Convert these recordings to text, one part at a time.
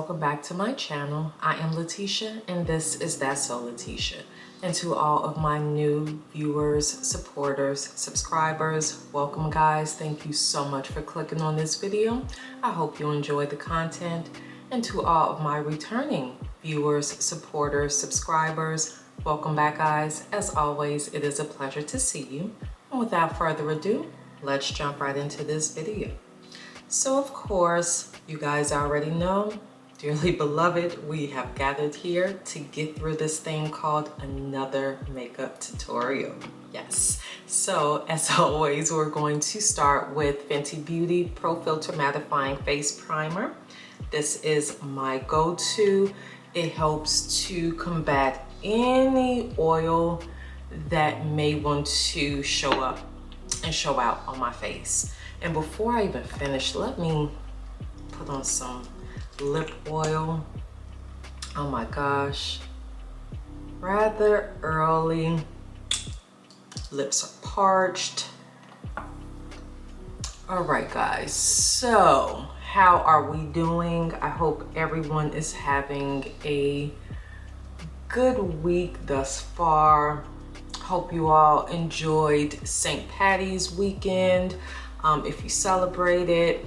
welcome back to my channel. I am Letitia and this is That's So Letitia. And to all of my new viewers, supporters, subscribers, welcome guys. Thank you so much for clicking on this video. I hope you enjoyed the content. And to all of my returning viewers, supporters, subscribers, welcome back guys. As always, it is a pleasure to see you. And without further ado, let's jump right into this video. So of course, you guys already know, dearly beloved, we have gathered here to get through this thing called another makeup tutorial. Yes. So as always, we're going to start with Fenty Beauty Pro Filt'R Mattifying Face Primer. This is my go-to. It helps to combat any oil that may want to show up and show out on my face. And before I even finish, let me put on some lip oil. Oh my gosh, rather early. Lips are parched. All right guys, so how are we doing? I hope everyone is having a good week thus far. Hope you all enjoyed St. Patty's weekend. If you celebrated,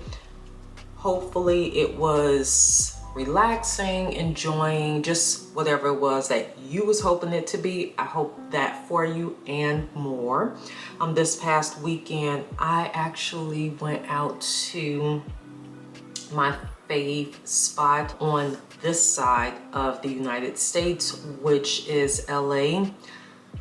hopefully it was relaxing, enjoying, just whatever it was that you was hoping it to be. I hope that for you and more. This past weekend, I actually went out to my fave spot on this side of the United States, which is LA.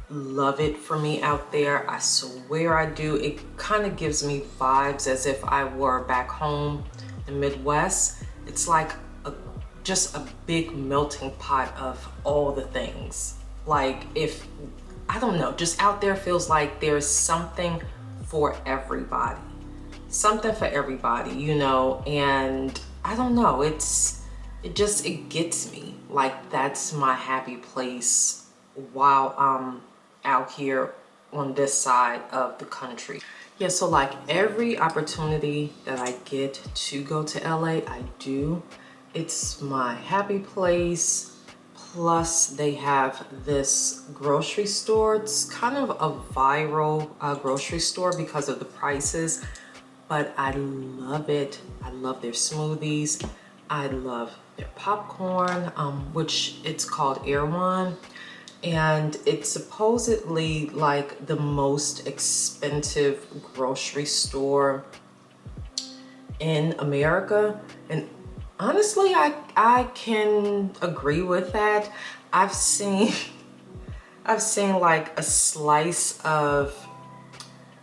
Love it for me out there. I swear I do. It kind of gives me vibes as if I were back home in the Midwest. It's like just a big melting pot of all the things. Like if, I don't know, just out there feels like there's something for everybody. Something for everybody, you know, and I don't know, it gets me. Like that's my happy place while I'm out here on this side of the country. Yeah, so like every opportunity that I get to go to LA, I do. It's my happy place. Plus they have this grocery store. It's kind of a viral grocery store because of the prices, but I love it. I love their smoothies. I love their popcorn, which it's called Erewhon. And it's supposedly like the most expensive grocery store in America. And honestly, I can agree with that. I've seen like a slice of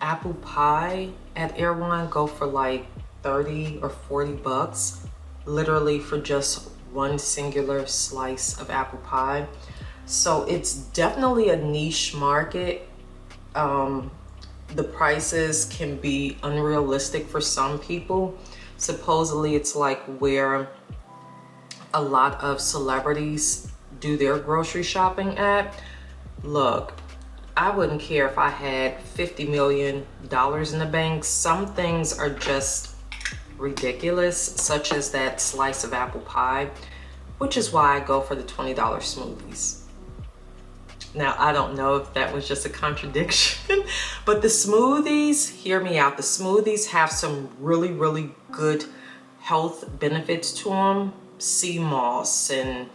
apple pie at Erewhon go for like 30 or 40 bucks, literally for just one singular slice of apple pie. So it's definitely a niche market. The prices can be unrealistic for some people. Supposedly it's like where a lot of celebrities do their grocery shopping at. Look, I wouldn't care if I had $50 million in the bank. Some things are just ridiculous, such as that slice of apple pie, which is why I go for the $20 smoothies. Now, I don't know if that was just a contradiction, but the smoothies, hear me out, the smoothies have some really, really good health benefits to them. Sea moss and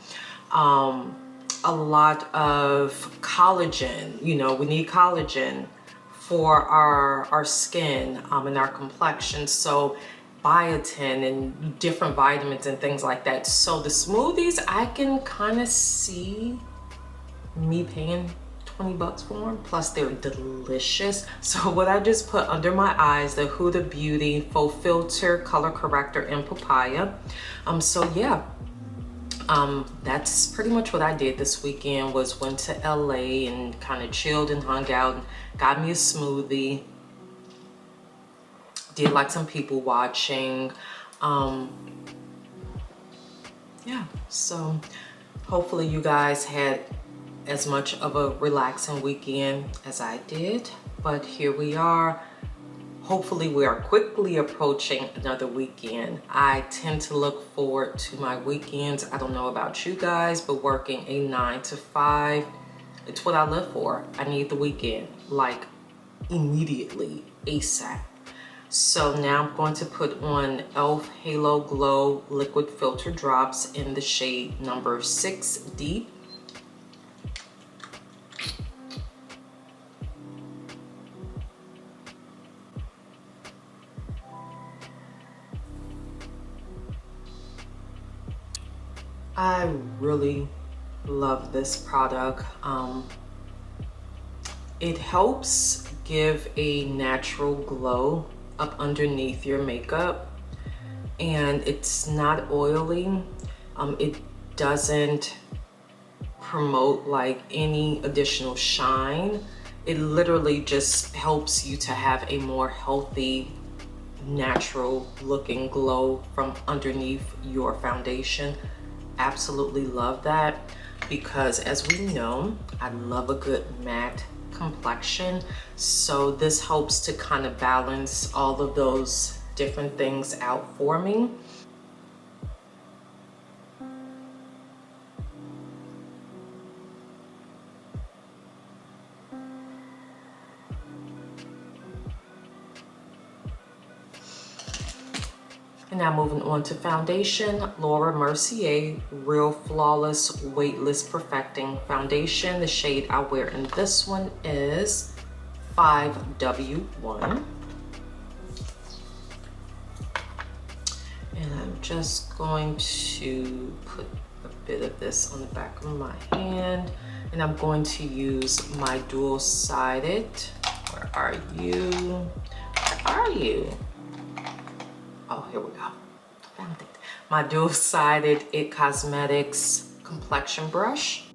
a lot of collagen. You know, we need collagen for our skin and our complexion. So biotin and different vitamins and things like that. So the smoothies, I can kind of see me paying 20 bucks for them, plus they're delicious. So what I just put under my eyes, the Huda Beauty Faux Filt'R Color Corrector in Papaya. So yeah, that's pretty much what I did this weekend, was went to LA and kind of chilled and hung out and got me a smoothie, did like some people watching. Yeah, so hopefully you guys had as much of a relaxing weekend as I did, but here we are. hopefully we are quickly approaching another weekend. I tend to look forward to my weekends. I don't know about you guys, but working a 9 to 5, it's what I live for. I need the weekend, like immediately, ASAP. So now I'm going to put on e.l.f. Halo Glow Liquid Filter Drops in the shade number 6D. I really love this product. It helps give a natural glow up underneath your makeup, and it's not oily. It doesn't promote like any additional shine. It literally just helps you to have a more healthy, natural looking glow from underneath your foundation. Absolutely love that, because as we know, I love a good matte complexion, so this helps to kind of balance all of those different things out for me. And now moving on to foundation, Laura Mercier Real Flawless Weightless Perfecting Foundation. The shade I wear in this one is 5W1. And I'm just going to put a bit of this on the back of my hand. And I'm going to use my dual-sided, where are you? Where are you? Oh, here we go. Found it. My dual-sided It Cosmetics complexion brush.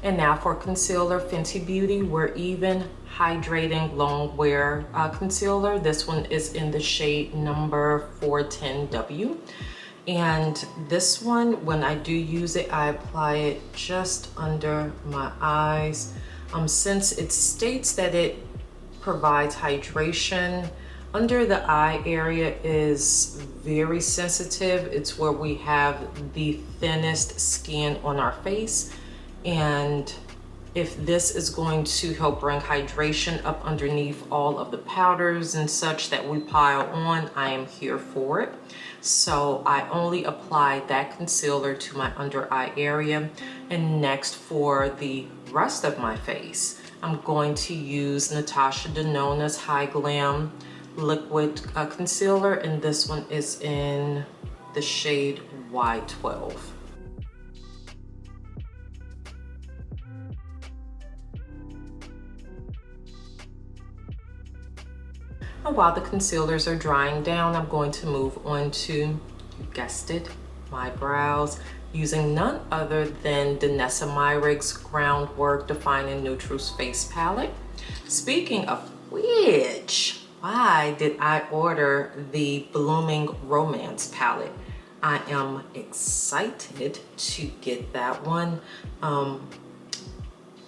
And now for concealer, Fenty Beauty We're Even Hydrating Long Wear Concealer. This one is in the shade number 410W. And this one, when I do use it, I apply it just under my eyes. Since it states that it provides hydration, under the eye area is very sensitive. It's where we have the thinnest skin on our face. And if this is going to help bring hydration up underneath all of the powders and such that we pile on, I am here for it. So I only apply that concealer to my under eye area. And next, for the rest of my face, I'm going to use Natasha Denona's HyGlam Liquid Concealer, and this one is in the shade Y12. And while the concealers are drying down, I'm going to move on to, you guessed it, my brows, using none other than Danessa Myricks Groundwork Defining Neutrals Face Palette. Speaking of which, why did I order the Blooming Romance palette? I am excited to get that one.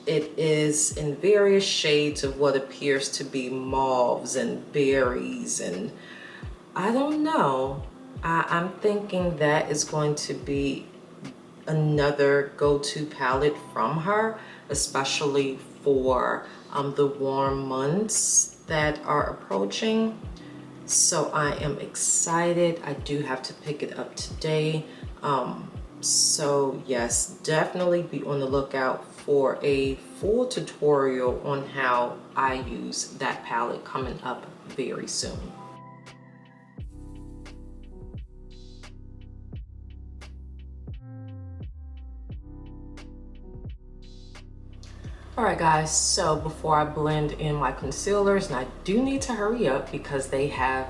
It is in various shades of what appears to be mauves and berries, and I don't know. I'm thinking that is going to be another go-to palette from her, especially for the warm months that are approaching. So I am excited. I do have to pick it up today. So yes, definitely be on the lookout for a full tutorial on how I use that palette coming up very soon. All right guys, so before I blend in my concealers, and I do need to hurry up because they have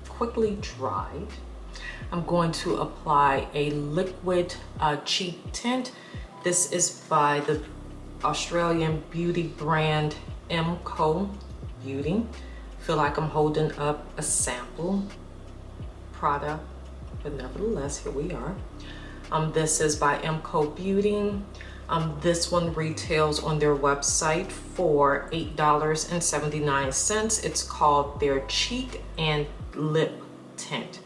quickly dried, I'm going to apply a liquid cheek tint. This is by the Australian beauty brand MCO Beauty. Feel like I'm holding up a sample product, but nevertheless, here we are. This is by MCO Beauty. This one retails on their website for $8.79. It's called their Cheek and Lip Tint.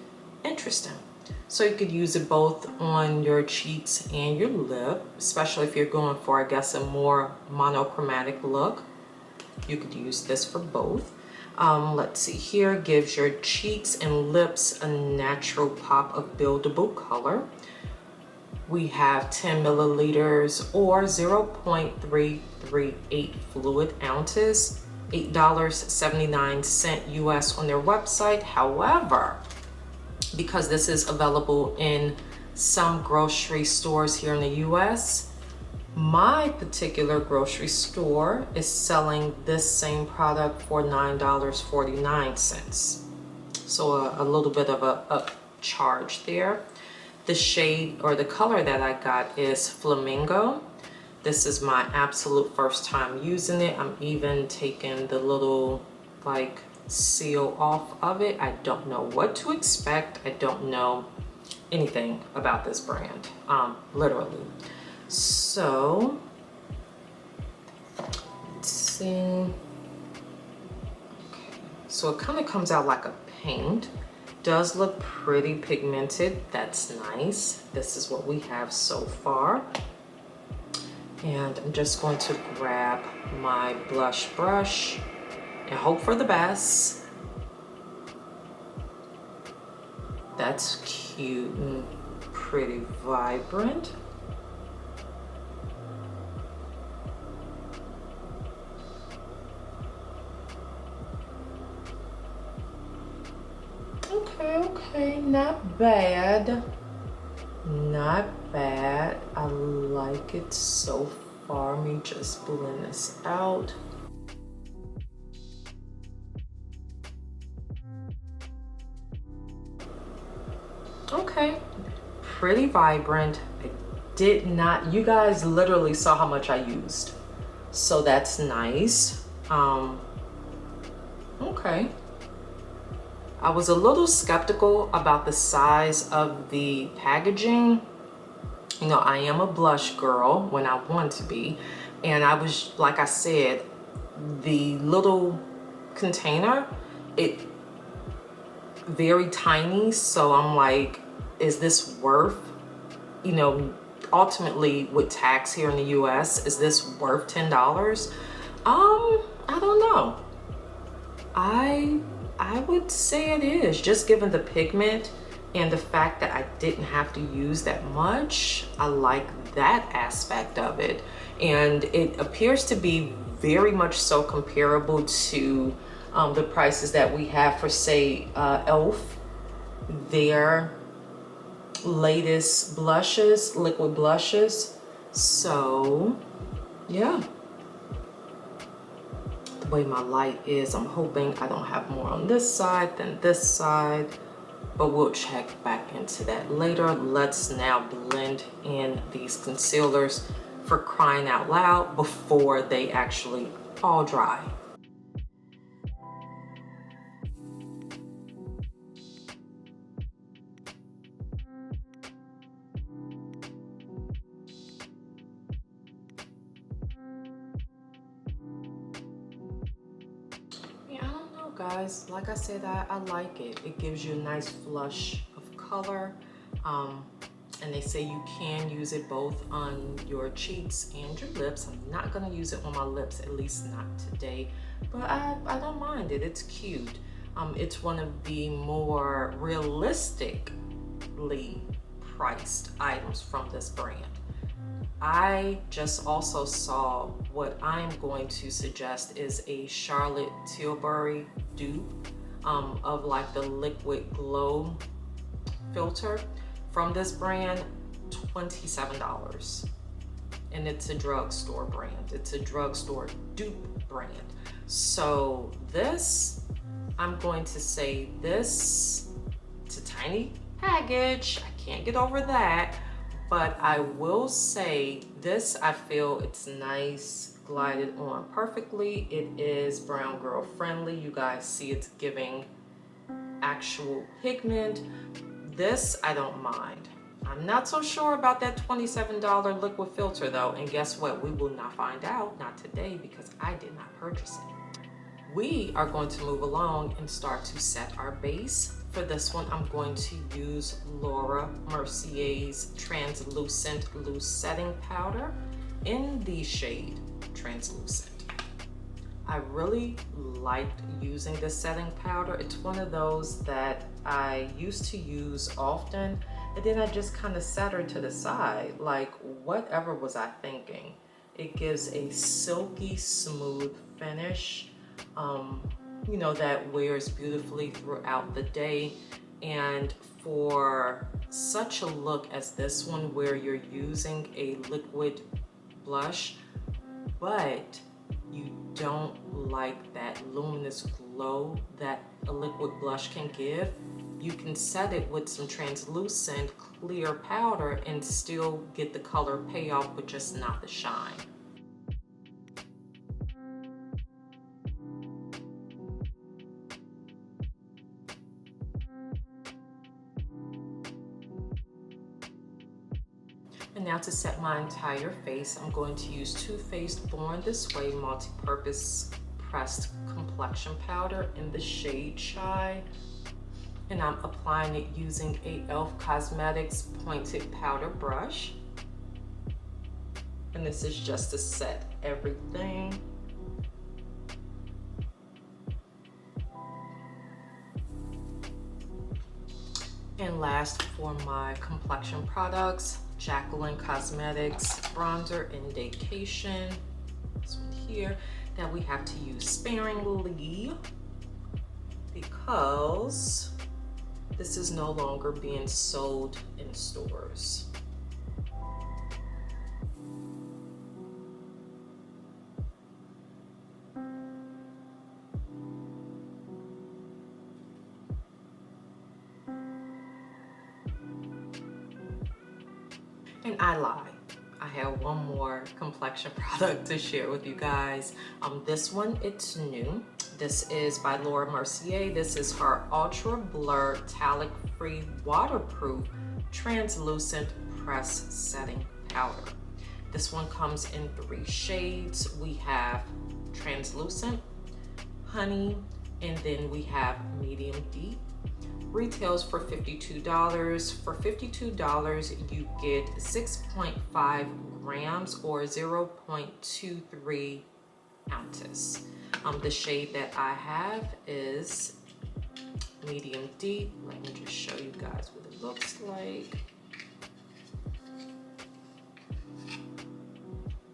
Interesting. So you could use it both on your cheeks and your lip, especially if you're going for, I guess, a more monochromatic look. You could use this for both. Let's see here, gives your cheeks and lips a natural pop of buildable color. We have 10 milliliters or 0.338 fluid ounces, $8.79 US on their website. However, because this is available in some grocery stores here in the US, my particular grocery store is selling this same product for $9.49. So a little bit of a upcharge there. The shade or the color that I got is Flamingo. This is my absolute first time using it. I'm even taking the little like seal off of it. I don't know what to expect. I don't know anything about this brand, literally. So, let's see. Okay. So it kind of comes out like a paint. Does look pretty pigmented. That's nice. This is what we have so far. And I'm just going to grab my blush brush and hope for the best. That's cute and pretty vibrant. Okay, not bad. Not bad. I like it so far. Let me just blend this out. Okay, pretty vibrant. I did not, you guys literally saw how much I used. So that's nice. Okay. I was a little skeptical about the size of the packaging. You know, I am a blush girl when I want to be. And I was, like I said, the little container, it very tiny. So I'm like, is this worth, you know, ultimately with tax here in the US, is this worth $10? I don't know. I would say it is, just given the pigment and the fact that I didn't have to use that much. I like that aspect of it. And it appears to be very much so comparable to the prices that we have for, say, e.l.f. Their latest blushes, liquid blushes. So, yeah. The way my light is, I'm hoping I don't have more on this side than this side, but we'll check back into that later. Let's now blend in these concealers, for crying out loud, before they actually all dry. Guys, like I said, I like it. It gives you a nice flush of color. And they say you can use it both on your cheeks and your lips. I'm not gonna use it on my lips, at least not today, but I don't mind it. It's cute. It's one of the more realistically priced items from this brand. I just also saw what I'm going to suggest is a Charlotte Tilbury dupe of like the liquid glow filter from this brand, $27. And it's a drugstore brand. It's a drugstore dupe brand. So this, I'm going to say this, it's a tiny package. I can't get over that. But I will say this, I feel it's nice, glided on perfectly. It is brown girl friendly. You guys see it's giving actual pigment. This, I don't mind. I'm not so sure about that $27 liquid filter though. And guess what? We will not find out, not today, because I did not purchase it. We are going to move along and start to set our base. For this one, I'm going to use Laura Mercier's Translucent Loose Setting Powder in the shade Translucent. I really liked using this setting powder. It's one of those that I used to use often, and then I just kind of set her to the side. Like, whatever was I thinking? It gives a silky smooth finish. You know, that wears beautifully throughout the day. And for such a look as this one, where you're using a liquid blush, but you don't like that luminous glow that a liquid blush can give, you can set it with some translucent clear powder and still get the color payoff, but just not the shine. And now to set my entire face, I'm going to use Too Faced Born This Way Multi-Purpose Pressed Complexion Powder in the shade Shy. And I'm applying it using a e.l.f. Cosmetics pointed powder brush. And this is just to set everything. And last, for my complexion products, Jacyln Cosmetics bronzer in Daycation. This one here that we have to use sparingly because this is no longer being sold in stores. And I lied. I have one more complexion product to share with you guys. This one, it's new. This is by Laura Mercier. This is her Ultra Blur Talc-Free Waterproof Translucent Press Setting Powder. This one comes in 3 shades. We have Translucent, Honey, and then we have Medium Deep. Retails for $52. For $52, you get 6.5 grams or 0.23 ounces. The shade that I have is Medium Deep. Let me just show you guys what it looks like.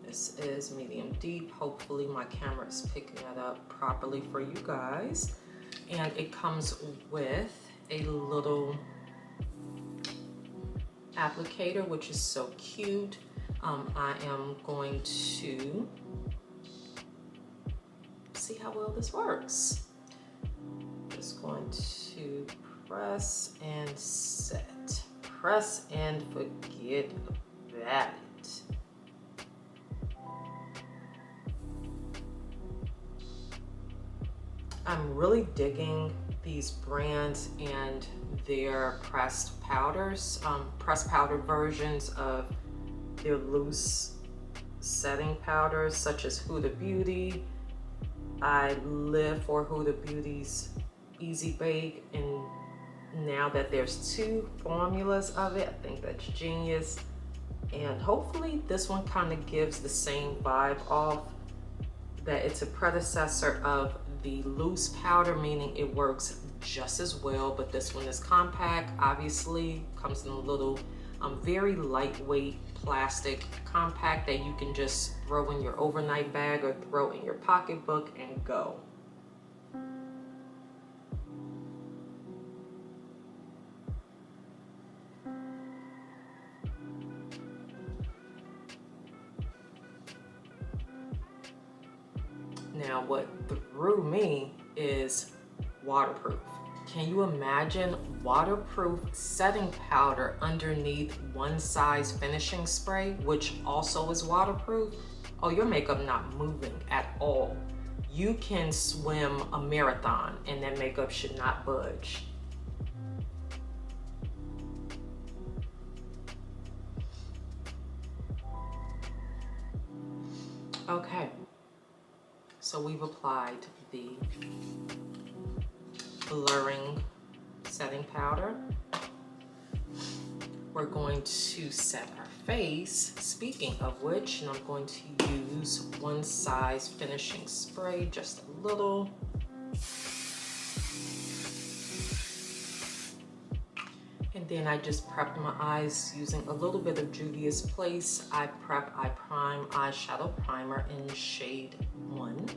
This is Medium Deep. Hopefully my camera is picking that up properly for you guys. And it comes with a little applicator, which is so cute. I am going to see how well this works. Just going to press and set. Press and forget about it. I'm really digging these brands and their pressed powders, pressed powder versions of their loose setting powders, such as Huda Beauty. I live for Huda Beauty's Easy Bake, and now that there's 2 formulas of it, I think that's genius. And hopefully this one kind of gives the same vibe off, that it's a predecessor of the loose powder, meaning it works just as well, but this one is compact. Obviously comes in a little Very lightweight plastic, compact, that you can just throw in your overnight bag or throw in your pocketbook and go. Now, what threw me is waterproof. Can you imagine waterproof setting powder underneath One Size finishing spray, which also is waterproof? Oh, your makeup not moving at all. You can swim a marathon and that makeup should not budge. Okay, so we've applied the blurring setting powder. We're going to set our face. Speaking of which, and I'm going to use One Size finishing spray, just a little. And then I just prepped my eyes using a little bit of Juvia's Place I Prime eyeshadow primer in shade 1.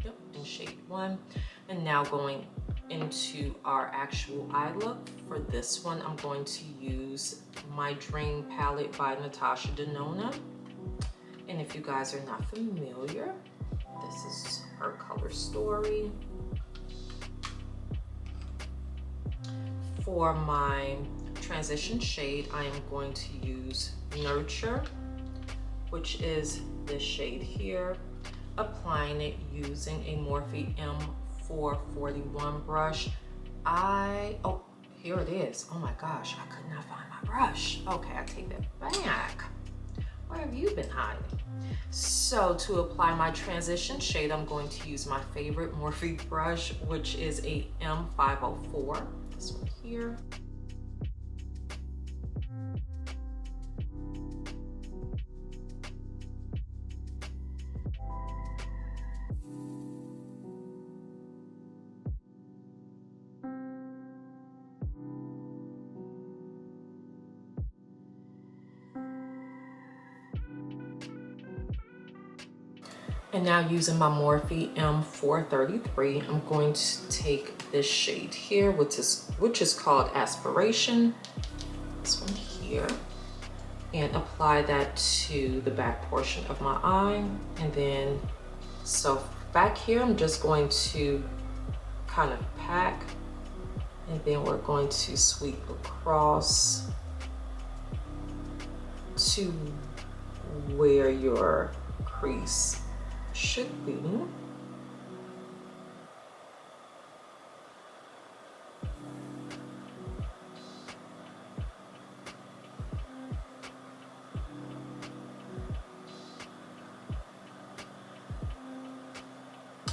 Yep, in shade 1. And now going into our actual eye look. For this one, I'm going to use my Dream palette by Natasha Denona. And if you guys are not familiar, this is her color story. For my transition shade, I am going to use Nurture, which is this shade here, applying it using a Morphe M441 brush. Oh, here it is. Oh my gosh, I could not find my brush. Okay, I take that back. Where have you been hiding? So to apply my transition shade, I'm going to use my favorite Morphe brush, which is a M504. This one here. And now using my Morphe M433, I'm going to take this shade here, which is called Aspiration, this one here, and apply that to the back portion of my eye. And then, so back here, I'm just going to kind of pack, and then we're going to sweep across to where your crease should be.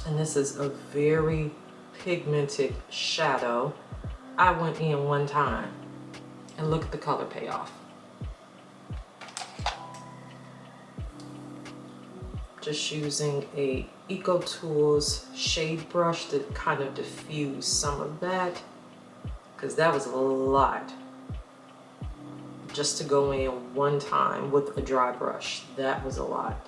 And this is a very pigmented shadow. I went in one time and look at the color payoff. Just using a Eco Tools shade brush to kind of diffuse some of that, because that was a lot just to go in one time with a dry brush. That was a lot.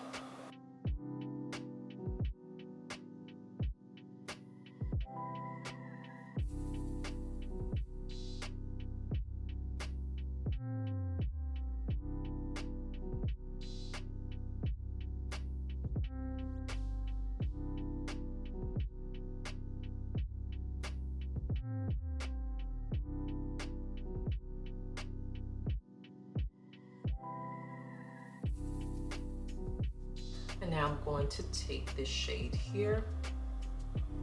And now I'm going to take this shade here,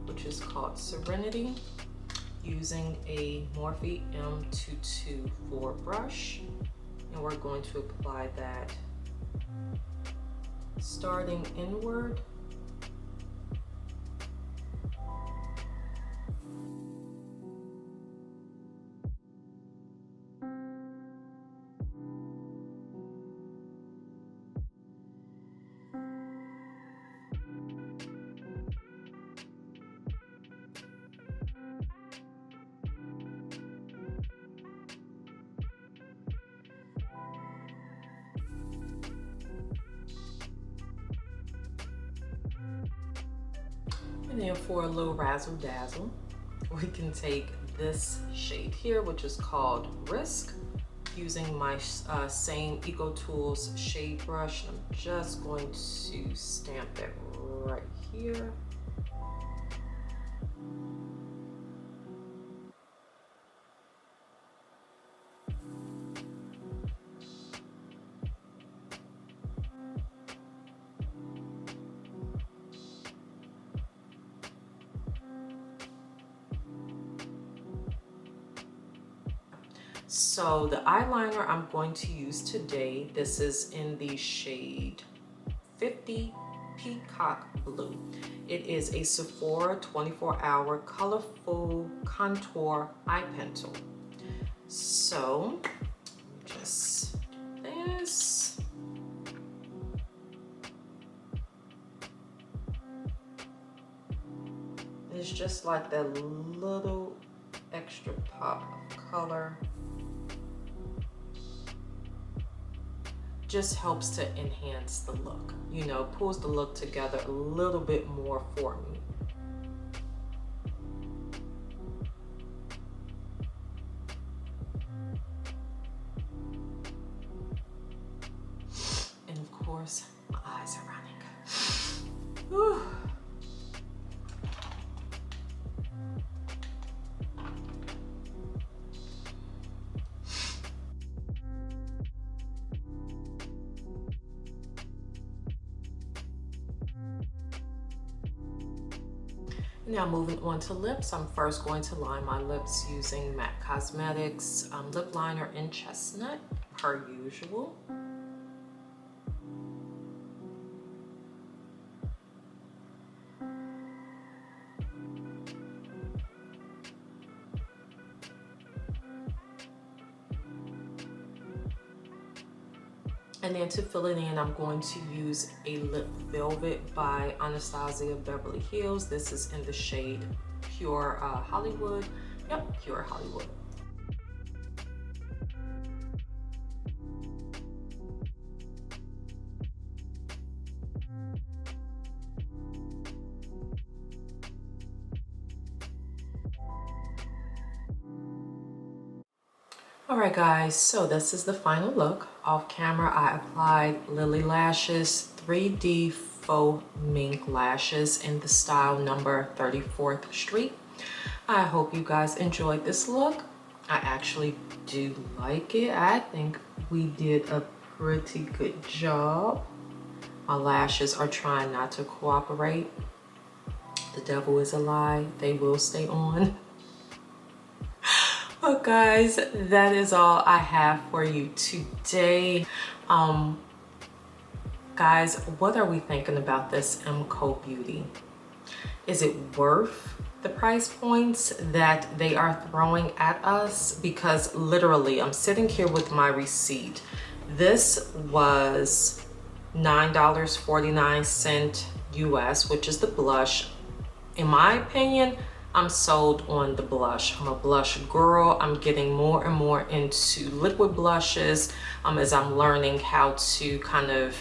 which is called Serenity, using a Morphe M224 brush. And we're going to apply that starting inward. And then for a little razzle dazzle, we can take this shade here, which is called Risk, using my same Eco Tools shade brush. I'm just going to stamp it right here. So the eyeliner I'm going to use today, this is in the shade 50 Peacock Blue. It is a Sephora 24-hour colorful contour eye pencil. So just do this. It's just like that little extra pop of color. Just helps to enhance the look, you know, pulls the look together a little bit more for me. And of course, my eyes are running. Whew. Now moving on to lips, I'm first going to line my lips using MAC Cosmetics lip liner in Chestnut, per usual. And then to fill it in, I'm going to use a Lip Velvet by Anastasia Beverly Hills. This is in the shade Pure Hollywood. Yep, Pure Hollywood. Alright guys, so this is the final look. Off camera, I applied Lilly lashes, 3D faux mink lashes in the style number 34th Street. I hope you guys enjoyed this look. I actually do like it. I think we did a pretty good job. My lashes are trying not to cooperate. The devil is a lie. They will stay on. But guys, that is all I have for you today. Guys, what are we thinking about this MCO Beauty? Is it worth the price points that they are throwing at us? Because literally, I'm sitting here with my receipt. This was $9.49 US, which is the blush. In my opinion, I'm sold on the blush. I'm a blush girl. I'm getting more and more into liquid blushes as I'm learning how to kind of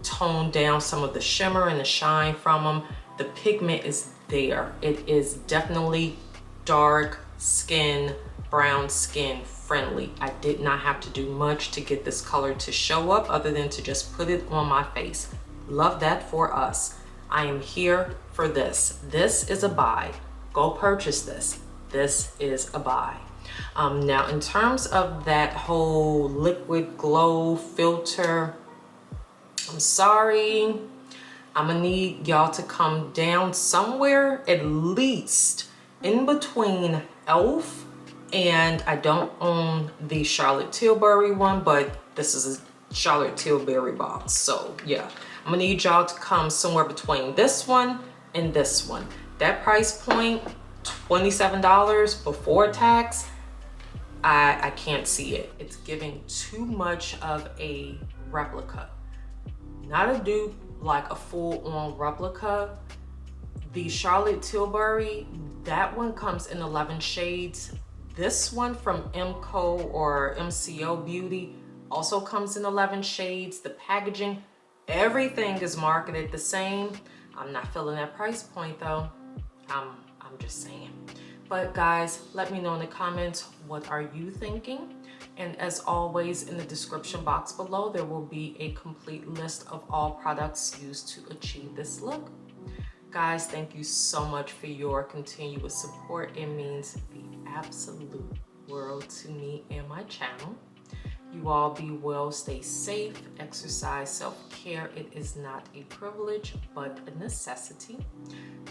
tone down some of the shimmer and the shine from them. The pigment is there. It is definitely dark skin, brown skin friendly. I did not have to do much to get this color to show up other than to just put it on my face. Love that for us. I am here for this. This is a buy. Go purchase this. This is a buy. Now in terms of that whole liquid glow filter, I'm sorry. I'm gonna need y'all to come down somewhere at least in between e.l.f. and I don't own the Charlotte Tilbury one, but this is a Charlotte Tilbury box. So yeah, I'm gonna need y'all to come somewhere between this one and this one. That price point, $27 before tax, I can't see it. It's giving too much of a replica. Not a dupe, like a full-on replica. The Charlotte Tilbury, that one comes in 11 shades. This one from MCO or MCO Beauty also comes in 11 shades. The packaging, everything is marketed the same. I'm not feeling that price point though. I'm just saying. But guys, let me know in the comments, what are you thinking? And as always, in the description box below, there will be a complete list of all products used to achieve this look. Guys, thank you so much for your continuous support. It means the absolute world to me and my channel. You all be well, stay safe, exercise self-care. It is not a privilege, but a necessity.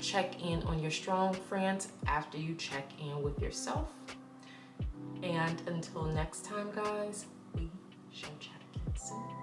Check in on your strong friends after you check in with yourself. And until next time, guys, we shall chat again soon.